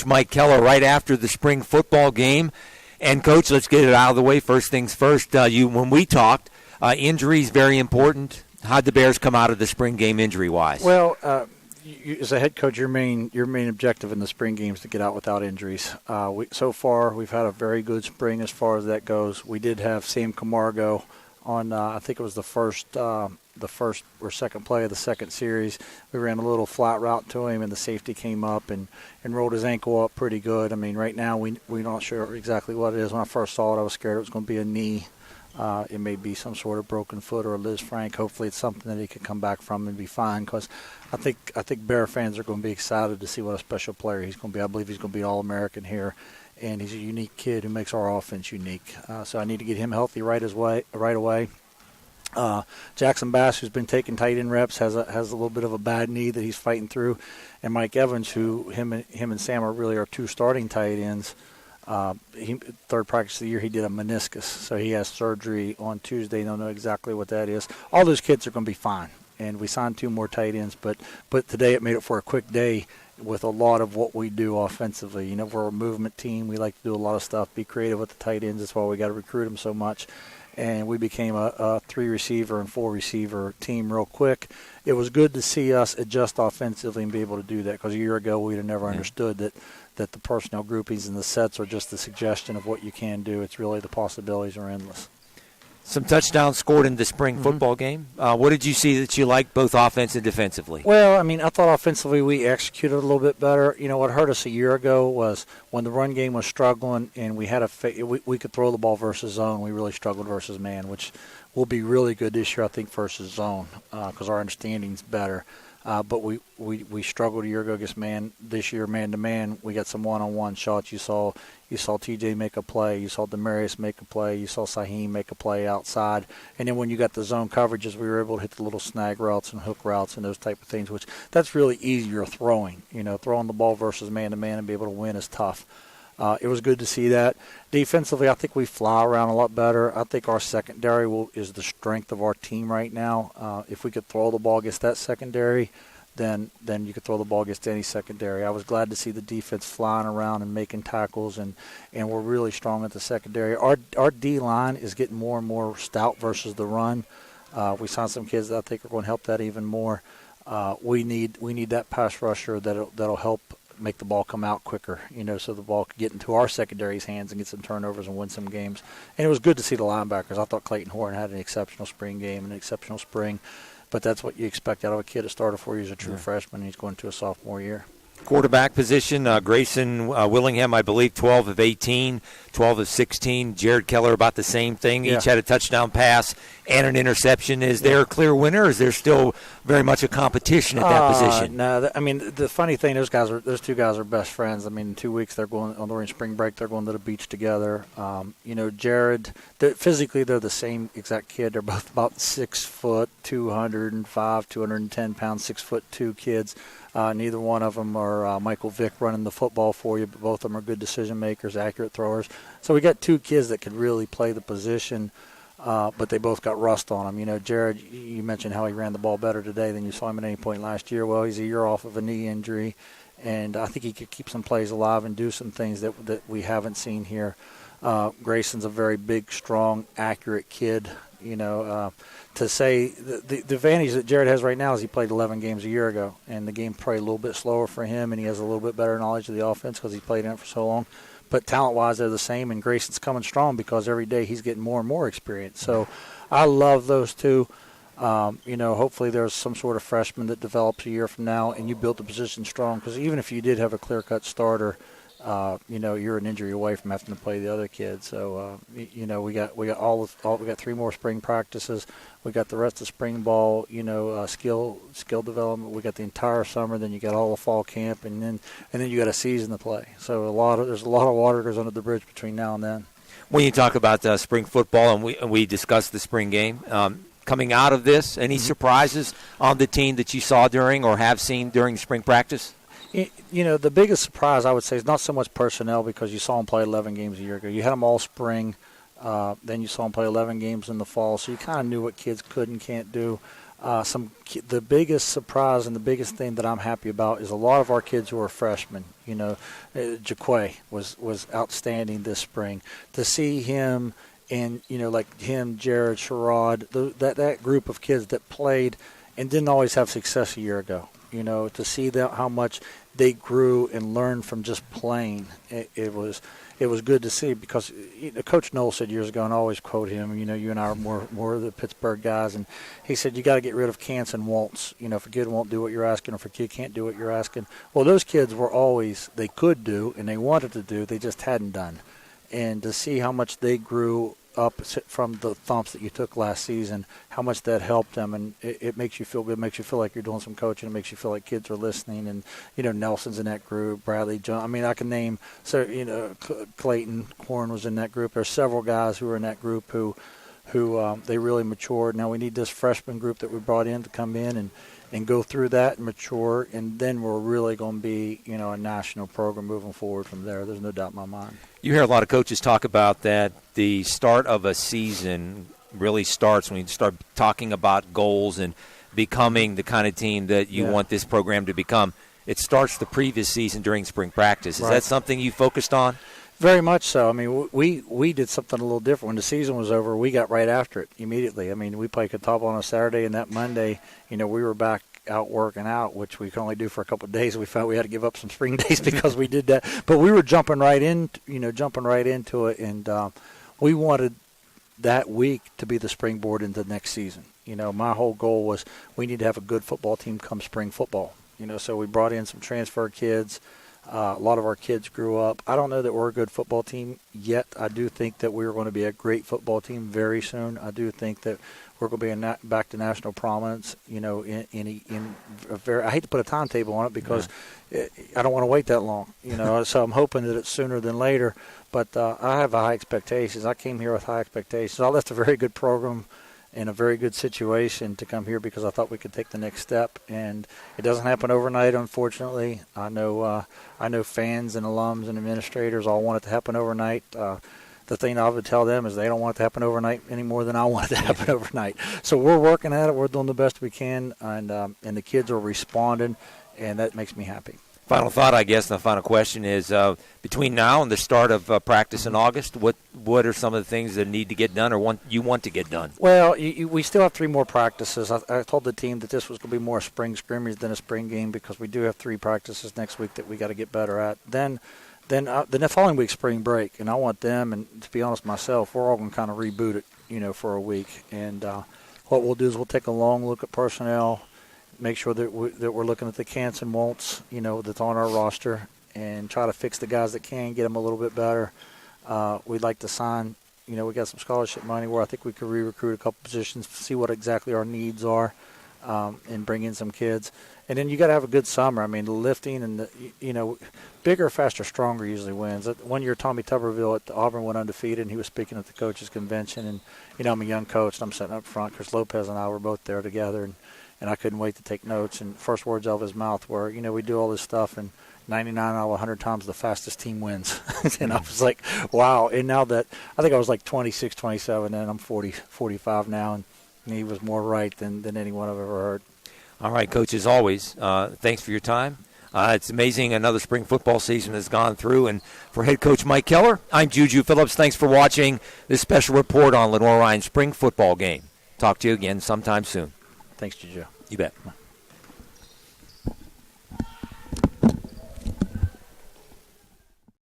Mike Kellar right after the spring football game. And, Coach, let's get it out of the way. First things first, when we talked, injuries very important. How'd the Bears come out of the spring game injury-wise? Well, as a head coach, your main objective in the spring game is to get out without injuries. So far, we've had a very good spring as far as that goes. We did have Sam Camargo on, I think it was the first or second play of the second series. We ran a little flat route to him, and the safety came up and rolled his ankle up pretty good. I mean, right now we're not sure exactly what it is. When I first saw it, I was scared it was going to be a knee. It may be some sort of broken foot or a Liz Frank. Hopefully it's something that he can come back from and be fine, because I think Bear fans are going to be excited to see what a special player he's going to be. I believe he's going to be All-American here, and he's a unique kid who makes our offense unique. So I need to get him healthy right away. Jackson Bass, who's been taking tight end reps, has a little bit of a bad knee that he's fighting through, and Mike Evans, who him and Sam are really our two starting tight ends. Third practice of the year, he did a meniscus, so he has surgery on Tuesday. Don't know exactly what that is. All those kids are going to be fine, and we signed 2 more tight ends, but today it made it for a quick day with a lot of what we do offensively. You know, we're a movement team. We like to do a lot of stuff, be creative with the tight ends. That's why we got to recruit them so much. And we became a 3-receiver and 4-receiver team real quick. It was good to see us adjust offensively and be able to do that, because a year ago we'd have never understood that the personnel groupings and the sets are just the suggestion of what you can do. It's really the possibilities are endless. Some touchdowns scored in the spring football game. What did you see that you liked both offense and defensively? Well, I mean, I thought offensively we executed a little bit better. You know, what hurt us a year ago was when the run game was struggling and we had we could throw the ball versus zone. We really struggled versus man, which will be really good this year, I think, versus zone, because our understanding's better. But we struggled a year ago against man. This year, man-to-man, we got some one-on-one shots. You saw TJ make a play. You saw Demarius make a play. You saw Saheem make a play outside. And then when you got the zone coverages, we were able to hit the little snag routes and hook routes and those type of things, which that's really easier throwing. You know, throwing the ball versus man-to-man and be able to win is tough. It was good to see that. Defensively, I think we fly around a lot better. I think our secondary is the strength of our team right now. If we could throw the ball against that secondary, then you could throw the ball against any secondary. I was glad to see the defense flying around and making tackles, and we're really strong at the secondary. Our D-line is getting more and more stout versus the run. We signed some kids that I think are going to help that even more. We need that pass rusher that'll help make the ball come out quicker, you know, so the ball could get into our secondary's hands and get some turnovers and win some games. And it was good to see the linebackers. I thought Clayton Horton had an exceptional spring game, an exceptional spring, but that's what you expect out of a kid that started 4 years, a true freshman, and he's going to a sophomore year. Quarterback position, Grayson Willingham, I believe, 12 of 18, 12 of 16. Jared Kellar, about the same thing. Each had a touchdown pass and an interception. Is there a clear winner, or is there still very much a competition at that position? No, I mean, the funny thing, those two guys are best friends. I mean, in 2 weeks they're going during spring break. They're going to the beach together. You know, Jared, physically they're the same exact kid. They're both about 6 foot, 205, 210 pounds, 6'2" kids. Neither one of them are Michael Vick running the football for you, but both of them are good decision makers, accurate throwers. So we got 2 kids that could really play the position, but they both got rust on them. You know, Jared, you mentioned how he ran the ball better today than you saw him at any point last year. Well, he's a year off of a knee injury, and I think he could keep some plays alive and do some things that we haven't seen here. Grayson's a very big, strong, accurate kid. You know, to say the advantage that Jared has right now is he played 11 games a year ago, and the game probably a little bit slower for him, and he has a little bit better knowledge of the offense because he played in it for so long. But talent-wise, they're the same, and Grayson's coming strong because every day he's getting more and more experience. So I love those two. You know, hopefully there's some sort of freshman that develops a year from now, and you build the position strong, because even if you did have a clear-cut starter, you know, you're an injury away from having to play the other kid. So, you know, we got 3 more spring practices. We got the rest of spring ball, you know, skill development. We got the entire summer. Then you got all the fall camp, and then you got a season to play. So there's a lot of water goes under the bridge between now and then. When you talk about spring football, and we discussed the spring game, coming out of this, any surprises on the team that you saw during or have seen during spring practice? You know, the biggest surprise, I would say, is not so much personnel, because you saw them play 11 games a year ago. You had them all spring. Then you saw them play 11 games in the fall, so you kind of knew what kids could and can't do. The biggest surprise and the biggest thing that I'm happy about is a lot of our kids who are freshmen. Jaquay was outstanding this spring. To see him and like him, Jared, Sherrod, that group of kids that played and didn't always have success a year ago. To see how much they grew and learned from just playing, it was good to see, because Coach Knoll said years ago, and I always quote him, you and I are more of the Pittsburgh guys, and he said you got to get rid of can'ts and won'ts. If a kid won't do what you're asking, or if a kid can't do what you're asking. Well, those kids were always, they could do and they wanted to do, they just hadn't done. And to see how much they grew up from the thumps that you took last season, how much that helped them, and it makes you feel good. It makes you feel like you're doing some coaching. It makes you feel like kids are listening, and Nelson's in that group, Bradley, John. I mean, I can name Clayton Corn was in that group. There's several guys who were in that group who they really matured. Now we need this freshman group that we brought in to come in and go through that and mature, and then we're really going to be a national program moving forward from there. There's no doubt in my mind. You hear a lot of coaches talk about that the start of a season really starts when you start talking about goals and becoming the kind of team that you want this program to become. It starts the previous season during spring practice. Is that something you focused on? Very much so. I mean, we did something a little different. When the season was over, we got right after it immediately. I mean, we played Catawba on a Saturday, and that Monday, we were back out working out, which we could only do for a couple of days. We found we had to give up some spring days because we did that. But we were jumping right into it, and we wanted that week to be the springboard into the next season. My whole goal was we need to have a good football team come spring football. So we brought in some transfer kids. A lot of our kids grew up. I don't know that we're a good football team yet. I do think that we're going to be a great football team very soon. I do think that we're going to be back to national prominence, in a very – I hate to put a timetable on it because I don't want to wait that long, So I'm hoping that it's sooner than later. But I have high expectations. I came here with high expectations. I left a very good program in a very good situation to come here because I thought we could take the next step, and it doesn't happen overnight, unfortunately. I know fans and alums and administrators all want it to happen overnight. The thing I would tell them is they don't want it to happen overnight any more than I want it to happen overnight. So we're working at it. We're doing the best we can, and the kids are responding, and that makes me happy. Final thought, I guess, and the final question is, between now and the start of practice in August, what are some of the things that need to get done or you want to get done? Well, we still have 3 more practices. I told the team that this was going to be more a spring scrimmage than a spring game because we do have 3 practices next week that we got to get better at. Then the following week, spring break, and I want them, and to be honest myself, we're all going to kind of reboot it, for a week. And what we'll do is we'll take a long look at personnel, make sure that we're looking at the can'ts and won'ts, that's on our roster, and try to fix the guys that can, get them a little bit better. We'd like to sign, we got some scholarship money where I think we could re-recruit a couple positions, see what exactly our needs are, and bring in some kids. And then you got to have a good summer. I mean, the lifting and bigger, faster, stronger usually wins. One year, Tommy Tuberville at Auburn went undefeated, and he was speaking at the coaches' convention. And I'm a young coach, and I'm sitting up front. Chris Lopez and I were both there together, and I couldn't wait to take notes. And first words out of his mouth were, we do all this stuff, and 99 out of 100 times the fastest team wins. And I was like, wow. And now that I think I was like 26, 27, and I'm 40, 45 now, and he was more right than anyone I've ever heard. All right, Coach, as always, thanks for your time. It's amazing another spring football season has gone through. And for head coach Mike Kellar, I'm JuJu Phillips. Thanks for watching this special report on Lenoir-Rhyne spring football game. Talk to you again sometime soon. Thanks, JuJu. You bet.